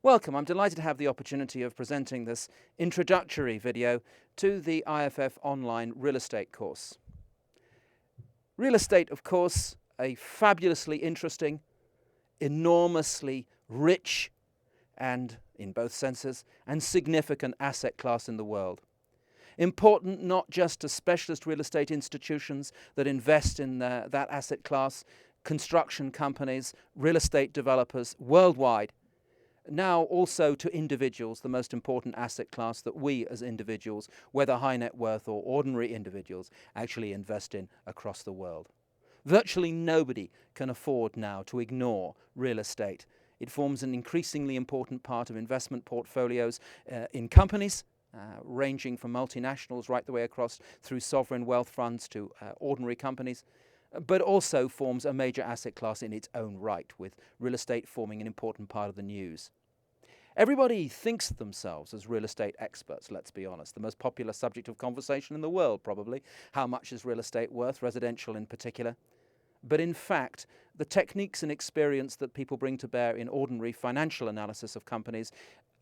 Welcome. I'm delighted to have the opportunity of presenting this introductory video to the IFF online real estate course. Real estate, of course, a fabulously interesting, enormously rich and, in both senses, and significant asset class in the world. Important not just to specialist real estate institutions that invest in that asset class, construction companies, real estate developers worldwide, now also to individuals, the most important asset class that we as individuals, whether high net worth or ordinary individuals, actually invest in across the world. Virtually nobody can afford now to ignore real estate. It forms an increasingly important part of investment portfolios in companies, ranging from multinationals right the way across through sovereign wealth funds to ordinary companies, but also forms a major asset class in its own right, with real estate forming an important part of the news. Everybody thinks of themselves as real estate experts, let's be honest. The most popular subject of conversation in the world, probably. How much is real estate worth, residential in particular? But in fact, the techniques and experience that people bring to bear in ordinary financial analysis of companies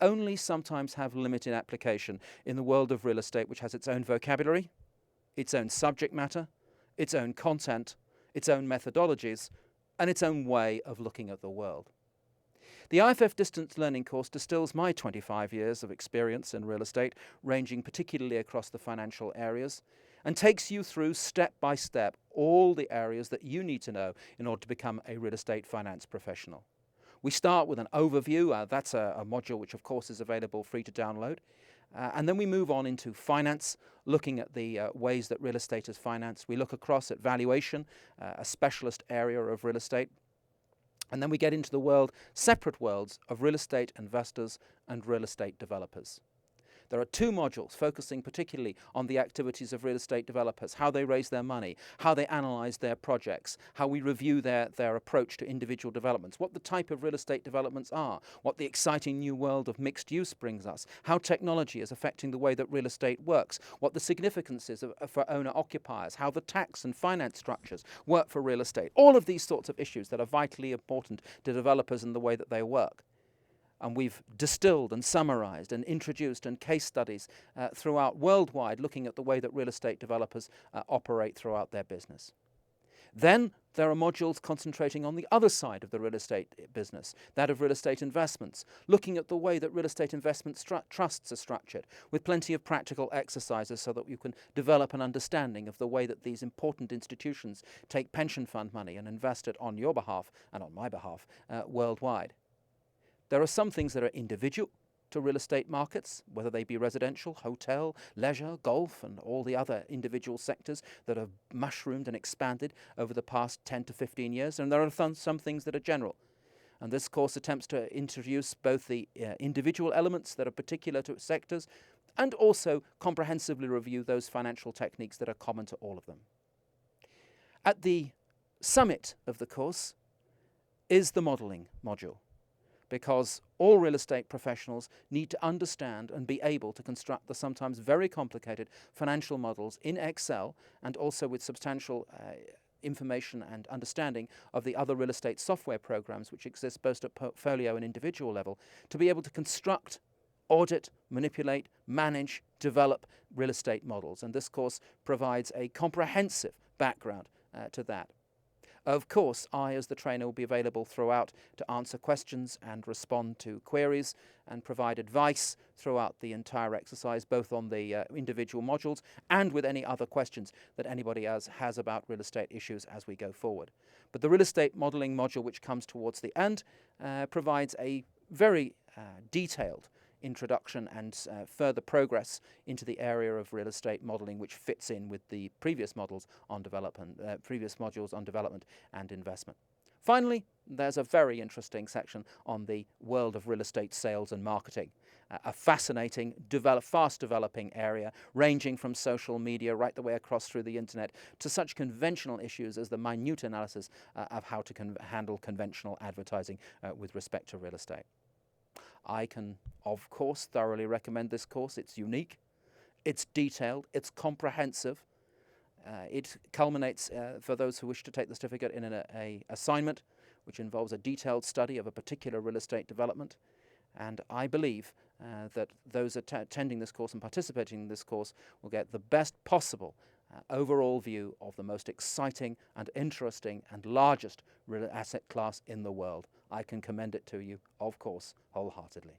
only sometimes have limited application in the world of real estate, which has its own vocabulary, its own subject matter, its own content, its own methodologies, and its own way of looking at the world. The IFF Distance Learning course distills my 25 years of experience in real estate, ranging particularly across the financial areas, and takes you through step by step all the areas that you need to know in order to become a real estate finance professional. We start with an overview. That's a module which of course is available free to download. And then we move on into finance, looking at the ways that real estate is financed. We look across at valuation, a specialist area of real estate. And then we get into the separate worlds of real estate investors and real estate developers. There are two modules focusing particularly on the activities of real estate developers, how they raise their money, how they analyze their projects, how we review their approach to individual developments, what the type of real estate developments are, what the exciting new world of mixed use brings us, how technology is affecting the way that real estate works, what the significance is for owner-occupiers, how the tax and finance structures work for real estate. All of these sorts of issues that are vitally important to developers and the way that they work. And we've distilled and summarized and introduced and case studies throughout worldwide, looking at the way that real estate developers operate throughout their business. Then there are modules concentrating on the other side of the real estate business, that of real estate investments, looking at the way that real estate investment trusts are structured, with plenty of practical exercises so that you can develop an understanding of the way that these important institutions take pension fund money and invest it on your behalf and on my behalf worldwide. There are some things that are individual to real estate markets, whether they be residential, hotel, leisure, golf, and all the other individual sectors that have mushroomed and expanded over the past 10 to 15 years. And there are some things that are general. And this course attempts to introduce both the individual elements that are particular to sectors and also comprehensively review those financial techniques that are common to all of them. At the summit of the course is the modeling module, because all real estate professionals need to understand and be able to construct the sometimes very complicated financial models in Excel and also with substantial information and understanding of the other real estate software programs which exist both at portfolio and individual level, to be able to construct, audit, manipulate, manage, develop real estate models. And this course provides a comprehensive background to that. Of course, I, as the trainer, will be available throughout to answer questions and respond to queries and provide advice throughout the entire exercise, both on the individual modules and with any other questions that anybody else has about real estate issues as we go forward. But the real estate modeling module, which comes towards the end, provides a very detailed introduction and further progress into the area of real estate modeling, which fits in with the previous modules on development and investment. Finally, there's a very interesting section on the world of real estate sales and marketing, a fascinating, fast developing area ranging from social media right the way across through the internet to such conventional issues as the minute analysis of how to handle conventional advertising with respect to real estate. I can, of course, thoroughly recommend this course. It's unique, it's detailed, it's comprehensive. It culminates, for those who wish to take the certificate, in an assignment which involves a detailed study of a particular real estate development. and I believe that those attending this course and participating in this course will get the best possible overall view of the most exciting and interesting and largest real asset class in the world. I can commend it to you, of course, wholeheartedly.